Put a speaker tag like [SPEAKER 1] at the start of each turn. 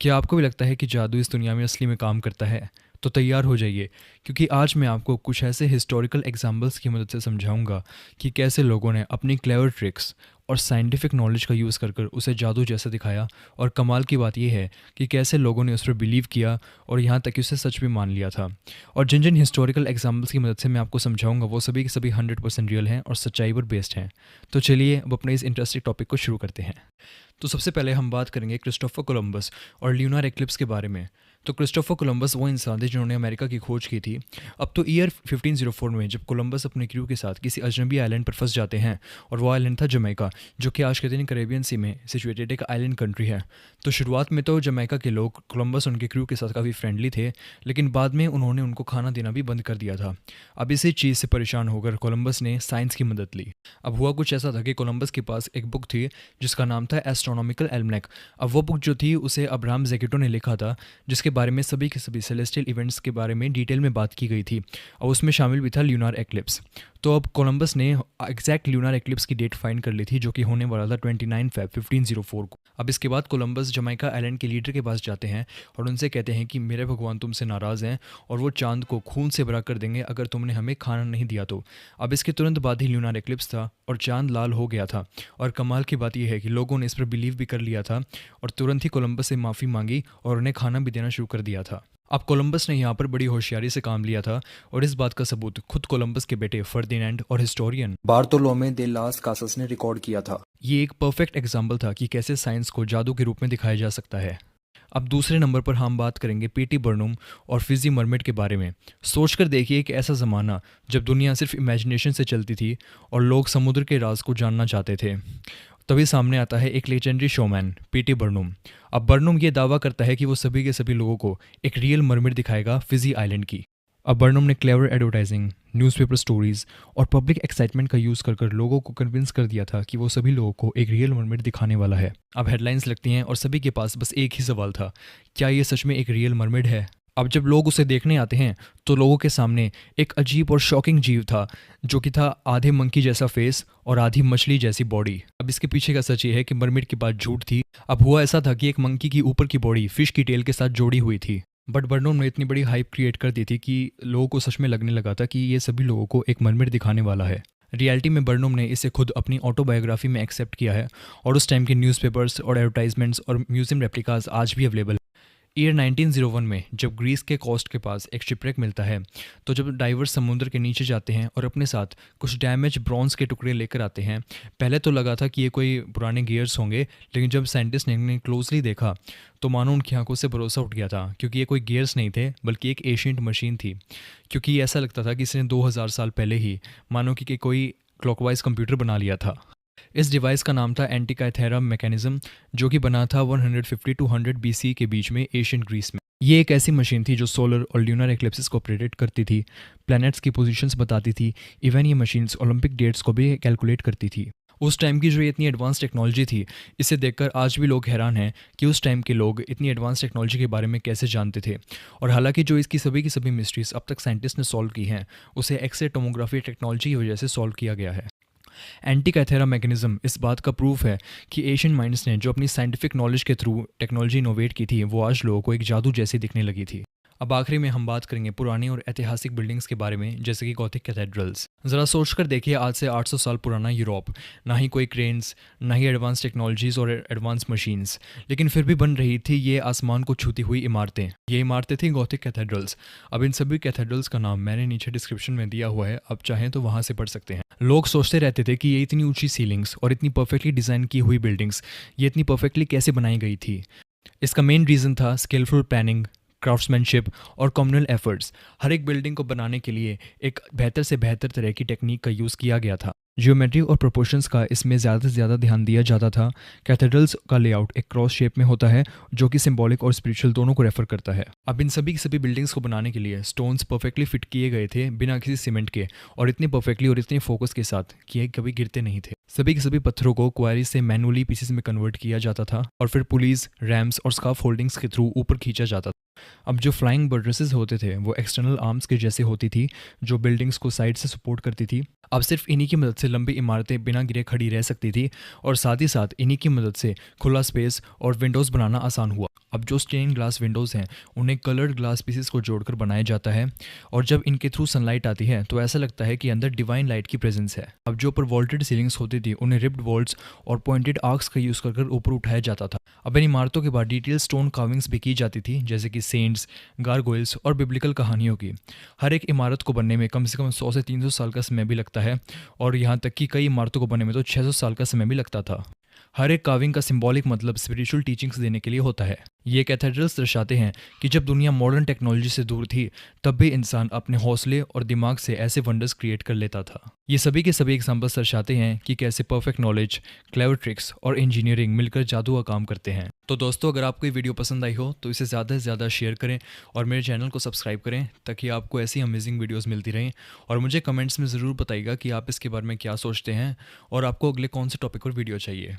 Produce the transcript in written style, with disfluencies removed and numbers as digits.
[SPEAKER 1] क्या आपको भी लगता है कि जादू इस दुनिया में असली में काम करता है? तो तैयार हो जाइए, क्योंकि आज मैं आपको कुछ ऐसे हिस्टोरिकल एग्जाम्पल्स की मदद से समझाऊंगा कि कैसे लोगों ने अपनी क्लेवर ट्रिक्स और साइंटिफिक नॉलेज का यूज़ कर कर उसे जादू जैसा दिखाया। और कमाल की बात यह है कि कैसे लोगों ने उस पर बिलीव किया और यहाँ तक कि उसे सच भी मान लिया था। और जिन जिन हिस्टोरिकल एग्जाम्पल्स की मदद से मैं आपको समझाऊंगा वो सभी के सभी 100% रियल हैं और सच्चाई पर बेस्ड हैं। तो चलिए अब अपने इस इंटरेस्टिंग टॉपिक को शुरू करते हैं। तो सबसे पहले हम बात करेंगे क्रिस्टोफर कोलंबस और ल्यूनार एक्लिप्स के बारे में। तो क्रिस्टोफर कोलंबस वो इंसान थे जिन्होंने अमेरिका की खोज की थी। अब तो ईयर 1504 में जब कोलंबस अपने क्रू के साथ किसी अजनबी आइलैंड पर फंस जाते हैं, और वो आइलैंड था जमैका, जो कि आज के दिन करेबियन सी में सिचुएटेड एक आइलैंड कंट्री है। तो शुरुआत में तो जमैका के लोग कोलंबस उनके क्रू के साथ काफ़ी फ्रेंडली थे, लेकिन बाद में उन्होंने उनको खाना देना भी बंद कर दिया था। अब इसी चीज़ से परेशान होकर कोलंबस ने साइंस की मदद ली। अब हुआ कुछ ऐसा था कि कोलंबस के पास एक बुक थी जिसका नाम था एस्ट्रोनॉमिकल एल्मनेक। अब वो बुक जो थी उसे अब्राहम ज़ेकिटो ने लिखा था, जिसके बारे में सभी के सभी सेलेस्टियल इवेंट्स के बारे में डिटेल में बात की गई थी, और उसमें शामिल भी था ल्यूनार एक्लिप्स। तो अब कोलंबस ने एग्जैक्ट ल्यूनार एक्लिप्स की डेट फाइंड कर ली थी, जो कि होने वाला था 29 फ़रवरी 1504 को। अब इसके बाद कोलंबस जमैका आइलैंड के लीडर के पास जाते हैं और उनसे कहते हैं कि मेरे भगवान तुमसे नाराज़ हैं और वो चांद को खून से भरा कर देंगे अगर तुमने हमें खाना नहीं दिया तो। अब इसके तुरंत बाद ही ल्यूनार एक्लिप्स था और चांद लाल हो गया था। और कमाल की बात यह है कि लोगों ने इस पर बिलीव भी कर लिया था और तुरंत ही कोलंबस से माफ़ी मांगी और उन्हें खाना भी देना शुरू कर दिया था। अब कोलंबस ने यहाँ पर बड़ी होशियारी से काम लिया था, और इस बात का सबूत खुद कोलंबस के बेटे फर्दिनैंड और हिस्टोरियन बार्तोलोमे दे लास कासास ने रिकॉर्ड किया था। ये एक परफेक्ट एग्जाम्पल था कि कैसे साइंस को जादू के रूप में दिखाया जा सकता है। अब दूसरे नंबर पर हम बात करेंगे पीटी बर्नुम और फिजी मरमेड के बारे में। सोचकर देखिए कि ऐसा ज़माना जब दुनिया सिर्फ इमेजिनेशन से चलती थी और लोग समुद्र के राज को जानना चाहते थे, तभी सामने आता है एक लेजेंडरी शोमैन पीटी बर्नुम। अब बर्नुम ये दावा करता है कि वो सभी के सभी लोगों को एक रियल मरमेड दिखाएगा फिजी आइलैंड की। अब बर्नुम ने क्लेवर एडवर्टाइजिंग, न्यूज़पेपर स्टोरीज और पब्लिक एक्साइटमेंट का यूज़ कर कर लोगों को कन्विंस कर दिया था कि वो सभी लोगों को एक रियल मरमेड दिखाने वाला है। अब हेडलाइंस लगती हैं और सभी के पास बस एक ही सवाल था, क्या ये सच में एक रियल मरमेड है? अब जब लोग उसे देखने आते हैं तो लोगों के सामने एक अजीब और शॉकिंग जीव था, जो कि था आधे मंकी जैसा फेस और आधी मछली जैसी बॉडी। अब इसके पीछे का सच ये है कि मरमेड की बात झूठ थी। अब हुआ ऐसा था कि एक मंकी की ऊपर की बॉडी फिश की टेल के साथ जोड़ी हुई थी, बट बर्नुम ने इतनी बड़ी हाइप क्रिएट कर दी थी कि लोगों को सच में लगने लगा था कि ये सभी लोगों को एक मरमेड दिखाने वाला है। रियलिटी में बर्नुम ने इसे खुद अपनी ऑटोबायोग्राफी में एक्सेप्ट किया है, और उस टाइम के न्यूज़पेपर्स और एडवर्टाइजमेंट्स और म्यूजियम रेप्लिकाज आज भी अवेलेबल। ईयर 1901 में जब ग्रीस के कोस्ट के पास एक शिपरेक मिलता है, तो जब डाइवर्स समुद्र के नीचे जाते हैं और अपने साथ कुछ डैमेज ब्रॉन्ज के टुकड़े लेकर आते हैं, पहले तो लगा था कि ये कोई पुराने गियर्स होंगे, लेकिन जब साइंटिस्ट ने इन्हें क्लोजली देखा तो मानो उनकी आंखों से भरोसा उठ गया था, क्योंकि ये कोई गियर्स नहीं थे बल्कि एक एशियंट मशीन थी। क्योंकि ऐसा लगता था कि इसने 2000 साल पहले ही मानो कि कोई क्लॉकवाइज कंप्यूटर बना लिया था। इस डिवाइस का नाम था एंटिकाइथेरा मैकेनिज्म, जो कि बना था 150 टू 100 BC के बीच में एशियन ग्रीस में। ये एक ऐसी मशीन थी जो सोलर और ल्यूनर एक्लिप्सिस को प्रेडिक्ट करती थी, प्लैनेट्स की पोजीशंस बताती थी, इवन ये मशीन्स ओलंपिक डेट्स को भी कैलकुलेट करती थी। उस टाइम की जो इतनी एडवांस टेक्नोलॉजी थी, इसे देखकर आज भी लोग हैरान हैं कि उस टाइम के लोग इतनी एडवांस टेक्नोलॉजी के बारे में कैसे जानते थे। और हालांकि जो इसकी सभी की सभी मिस्ट्रीज अब तक साइंटिस्ट ने सॉल्व की हैं, उसे एक्स-रे टोमोग्राफी टेक्नोलॉजी की वजह से सॉल्व किया गया है। एंटिकाइथेरा मैकेनिज्म इस बात का प्रूफ है कि एशियन माइंड्स ने जो अपनी साइंटिफिक नॉलेज के थ्रू टेक्नोलॉजी इनोवेट की थी, वो आज लोगों को एक जादू जैसी दिखने लगी थी। अब आखिरी में हम बात करेंगे पुरानी और ऐतिहासिक बिल्डिंग्स के बारे में, जैसे कि गॉथिक कैथेड्रल्स। ज़रा सोचकर देखिए, आज से 800 साल पुराना यूरोप, ना ही कोई क्रेन्स, ना ही एडवांस टेक्नोलॉजीज़ और एडवांस मशीन्स, लेकिन फिर भी बन रही थी ये आसमान को छूती हुई इमारतें। ये इमारतें थी गॉथिक कैथेड्रल्स। अब इन सभी कैथेड्रल्स का नाम मैंने नीचे डिस्क्रिप्शन में दिया हुआ है, आप चाहें तो वहाँ से पढ़ सकते हैं। लोग सोचते रहते थे कि ये इतनी ऊंची सीलिंग्स और इतनी परफेक्टली डिज़ाइन की हुई बिल्डिंग्स, ये इतनी परफेक्टली कैसे बनाई गई थी। इसका मेन रीज़न था स्किलफुल प्लानिंग, क्राफ्ट्समैनशिप और कम्युनल एफर्ट्स। हर एक बिल्डिंग को बनाने के लिए एक बेहतर से बेहतर तरह की टेक्निक का यूज़ किया गया था। जियोमेट्री और प्रोपोर्शंस का इसमें ज़्यादा से ज़्यादा ध्यान दिया जाता था। कैथेड्रल्स का लेआउट एक क्रॉस शेप में होता है, जो कि सिंबॉलिक और स्पिरिचुअल दोनों को रेफर करता है। अब इन सभी की सभी बिल्डिंग्स को बनाने के लिए स्टोन्स परफेक्टली फिट किए गए थे, बिना किसी सीमेंट के, और इतने परफेक्टली और इतने फोकस के साथ कि ये कभी गिरते नहीं थे। सभी के सभी पत्थरों को क्वारी से मैनुअली पीसेस में कन्वर्ट किया जाता था और फिर पुलीज, रैम्स और स्काफ होल्डिंग्स के थ्रू ऊपर खींचा जाता था। अब जो फ्लाइंग बर्ट्रेसेस होते थे वो एक्सटर्नल आर्म्स के जैसे होती थी, जो बिल्डिंग्स को साइड से सपोर्ट करती थी। अब सिर्फ इन्हीं की मदद से लंबी इमारतें बिना गिरे खड़ी रह सकती थी, और साथ ही साथ इन्हीं की मदद से खुला स्पेस और विंडोज़ बनाना आसान हुआ। अब जो स्टेन ग्लास विंडोज़ हैं उन्हें कलर्ड ग्लास पीसेस को जोड़कर बनाया जाता है और जब इनके थ्रू सनलाइट आती है तो ऐसा लगता है कि अंदर डिवाइन लाइट की प्रेजेंस है। अब जो ऊपर वॉल्टेड सीलिंग्स होती थी उन्हें रिप्ड वॉल्स और पॉइंटेड आर्क्स का यूज़ कर ऊपर उठाया जाता था। अब इन इमारतों के बाद डिटेल स्टोन कार्विंग्स भी की जाती थी, जैसे कि सेंट्स, गारगोइल्स और बिब्लिकल कहानियों की। हर एक इमारत को बनने में कम से कम 100 से 300 साल का समय भी लगता है और यहाँ तक कि कई इमारतों को बनने में तो 600 साल का समय भी लगता था। हर एक कार्विंग का सिंबॉलिक मतलब स्पिरिचुअल टीचिंग्स देने के लिए होता है। ये कैथेड्रल्स दर्शाते हैं कि जब दुनिया मॉडर्न टेक्नोलॉजी से दूर थी तब भी इंसान अपने हौसले और दिमाग से ऐसे वंडर्स क्रिएट कर लेता था। ये सभी के सभी एग्जाम्पल्स दर्शाते हैं कि कैसे परफेक्ट नॉलेज, क्लेवर ट्रिक्स और इंजीनियरिंग मिलकर जादू का काम करते हैं। तो दोस्तों, अगर आपको ये वीडियो पसंद आई हो तो इसे ज़्यादा से ज़्यादा शेयर करें और मेरे चैनल को सब्सक्राइब करें ताकि आपको ऐसी अमेजिंग वीडियोस मिलती रहें। और मुझे कमेंट्स में ज़रूर बताइएगा कि आप इसके बारे में क्या सोचते हैं और आपको अगले कौन से टॉपिक पर वीडियो चाहिए।